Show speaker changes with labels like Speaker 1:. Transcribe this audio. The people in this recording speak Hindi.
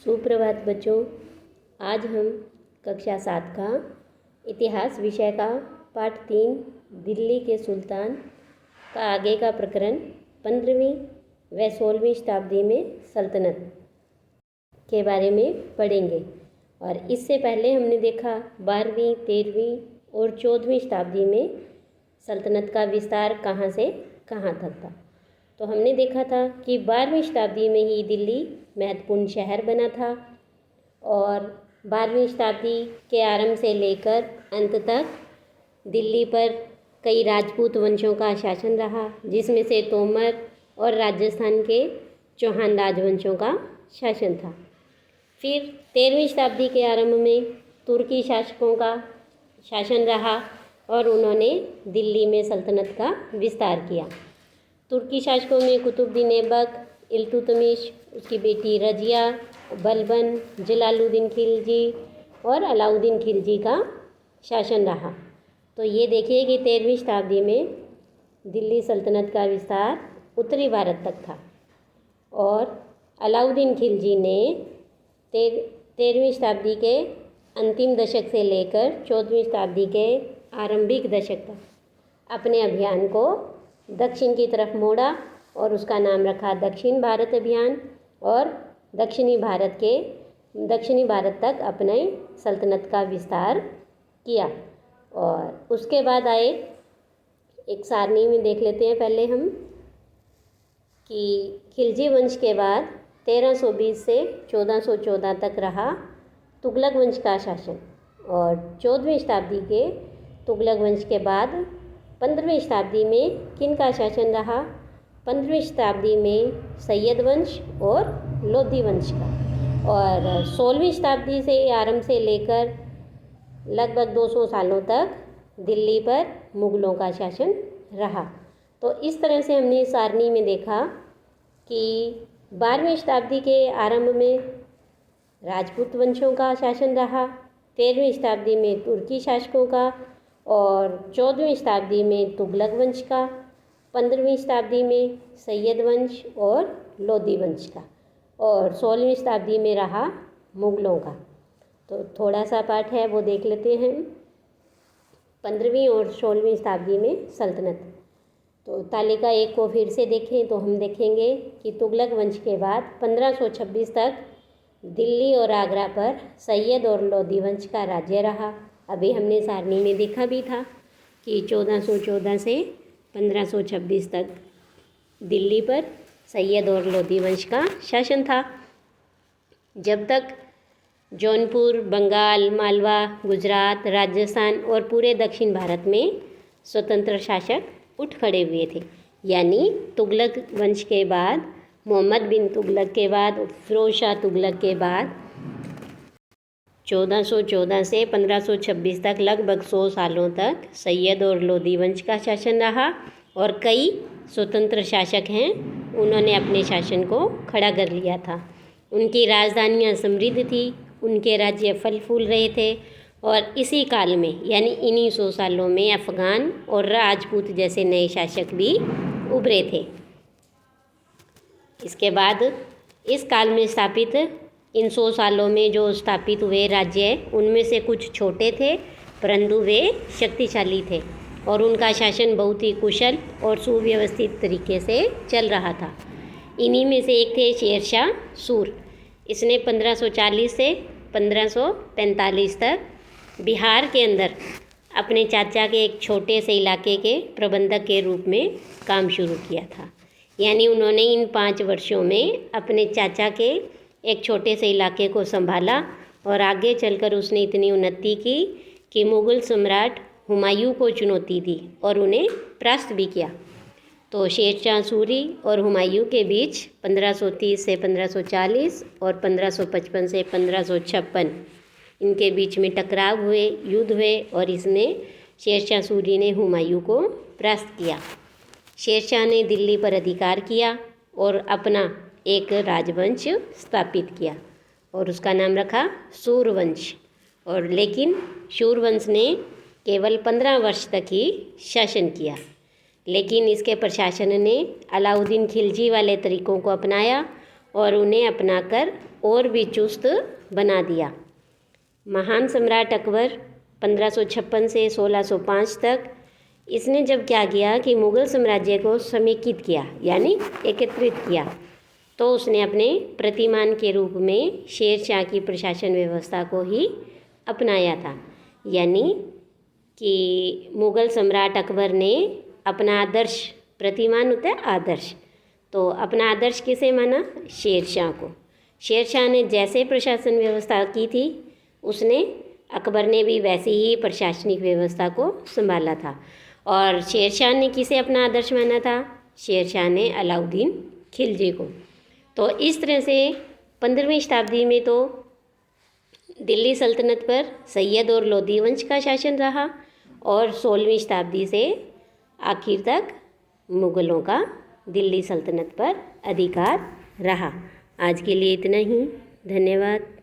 Speaker 1: सुप्रभात बच्चों। आज हम कक्षा 7 का इतिहास विषय का पाठ 3 दिल्ली के सुल्तान का आगे का प्रकरण 15वीं व 16वीं शताब्दी में सल्तनत के बारे में पढ़ेंगे। और इससे पहले हमने देखा 12वीं, 13वीं और 14वीं शताब्दी में सल्तनत का विस्तार कहाँ से कहाँ तक था। तो हमने देखा था कि 12वीं शताब्दी में ही दिल्ली महत्वपूर्ण शहर बना था और 12वीं शताब्दी के आरंभ से लेकर अंत तक दिल्ली पर कई राजपूत वंशों का शासन रहा, जिसमें से तोमर और राजस्थान के चौहान राजवंशों का शासन था। फिर 13वीं शताब्दी के आरंभ में तुर्की शासकों का शासन रहा और उन्होंने दिल्ली में सल्तनत का विस्तार किया। तुर्की शासकों में कुतुबुद्दीन ऐबक, इल्तुतमिश, उसकी बेटी रजिया, बलबन, जलालुद्दीन खिलजी और अलाउद्दीन खिलजी का शासन रहा। तो ये देखिए कि 13वीं शताब्दी में दिल्ली सल्तनत का विस्तार उत्तरी भारत तक था और अलाउद्दीन खिलजी ने 13वीं शताब्दी के अंतिम दशक से लेकर 14वीं शताब्दी के आरंभिक दशक तक अपने अभियान को दक्षिण की तरफ मोड़ा और उसका नाम रखा दक्षिण भारत अभियान और दक्षिणी भारत तक अपने सल्तनत का विस्तार किया। और उसके बाद आए, एक सारणी में देख लेते हैं पहले हम कि खिलजी वंश के बाद 1320 से 1414 तक रहा तुगलक वंश का शासन और 14वीं शताब्दी के तुगलक वंश के बाद 15वीं शताब्दी में किन का शासन रहा? 15वीं शताब्दी में सैयद वंश और लोधी वंश का। और 16वीं शताब्दी से आरंभ से लेकर लगभग 200 सालों तक दिल्ली पर मुग़लों का शासन रहा। तो इस तरह से हमने सारणी में देखा कि 12वीं शताब्दी के आरंभ में राजपूत वंशों का शासन रहा, 13वीं शताब्दी में तुर्की शासकों का और 14वीं शताब्दी में तुगलक वंश का, 15वीं शताब्दी में सैयद वंश और लोधी वंश का और 16वीं शताब्दी में रहा मुग़लों का। तो थोड़ा सा पाठ है वो देख लेते हैं। 15वीं और 16वीं शताब्दी में सल्तनत। तो तालिका 1 को फिर से देखें तो हम देखेंगे कि तुगलक वंश के बाद 1526 तक दिल्ली और आगरा पर सैयद और लोधी वंश का राज्य रहा। अभी हमने सारणी में देखा भी था कि 1414 से 1526 तक दिल्ली पर सैयद और लोधी वंश का शासन था, जब तक जौनपुर, बंगाल, मालवा, गुजरात, राजस्थान और पूरे दक्षिण भारत में स्वतंत्र शासक उठ खड़े हुए थे। यानी तुगलक वंश के बाद, मोहम्मद बिन तुगलक के बाद, फिरोज शाह तुगलक के बाद 1414 से 1526 तक लगभग 100 सालों तक सैयद और लोधी वंश का शासन रहा और कई स्वतंत्र शासक हैं, उन्होंने अपने शासन को खड़ा कर लिया था। उनकी राजधानियां समृद्ध थी, उनके राज्य फल फूल रहे थे और इसी काल में यानी इन्हीं 100 सालों में अफ़गान और राजपूत जैसे नए शासक भी उभरे थे। इसके बाद इस काल में स्थापित इन 100 सालों में जो स्थापित हुए राज्य, उनमें से कुछ छोटे थे परंतु वे शक्तिशाली थे और उनका शासन बहुत ही कुशल और सुव्यवस्थित तरीके से चल रहा था। इन्हीं में से एक थे शेरशाह सूर। इसने 1540 से 1545 तक बिहार के अंदर अपने चाचा के एक छोटे से इलाके के प्रबंधक के रूप में काम शुरू किया था। यानी उन्होंने इन 5 वर्षों में अपने चाचा के एक छोटे से इलाके को संभाला और आगे चलकर उसने इतनी उन्नति की कि मुग़ल सम्राट हुमायूं को चुनौती दी और उन्हें परास्त भी किया। तो शेरशाह सूरी और हुमायूं के बीच 1530 से 1540 और 1555 से 1556 इनके बीच में टकराव हुए, युद्ध हुए और इसमें शेरशाह सूरी ने हुमायूं को परास्त किया। शेरशाह ने दिल्ली पर अधिकार किया और अपना एक राजवंश स्थापित किया और उसका नाम रखा सूरवंश। और लेकिन सूरवंश ने केवल 15 वर्ष तक ही शासन किया, लेकिन इसके प्रशासन ने अलाउद्दीन खिलजी वाले तरीक़ों को अपनाया और उन्हें अपनाकर और भी चुस्त बना दिया। महान सम्राट अकबर 1556 से 1605 तक इसने जब क्या किया कि मुग़ल साम्राज्य को समेकित किया, यानी एकत्रित किया, तो उसने अपने प्रतिमान के रूप में शेर शाह की प्रशासन व्यवस्था को ही अपनाया था। यानी कि मुग़ल सम्राट अकबर ने अपना आदर्श, प्रतिमान होता है आदर्श, तो अपना आदर्श किसे माना? शेर शाह को। शेर शाह ने जैसे प्रशासन व्यवस्था की थी, उसने अकबर ने भी वैसे ही प्रशासनिक व्यवस्था को संभाला था। और शेर शाह ने किसे अपना आदर्श माना था? शेर शाह ने अलाउद्दीन खिलजी को। तो इस तरह से 15वीं शताब्दी में तो दिल्ली सल्तनत पर सैयद और लोधी वंश का शासन रहा और 16वीं शताब्दी से आखिर तक मुग़लों का दिल्ली सल्तनत पर अधिकार रहा। आज के लिए इतना ही। धन्यवाद।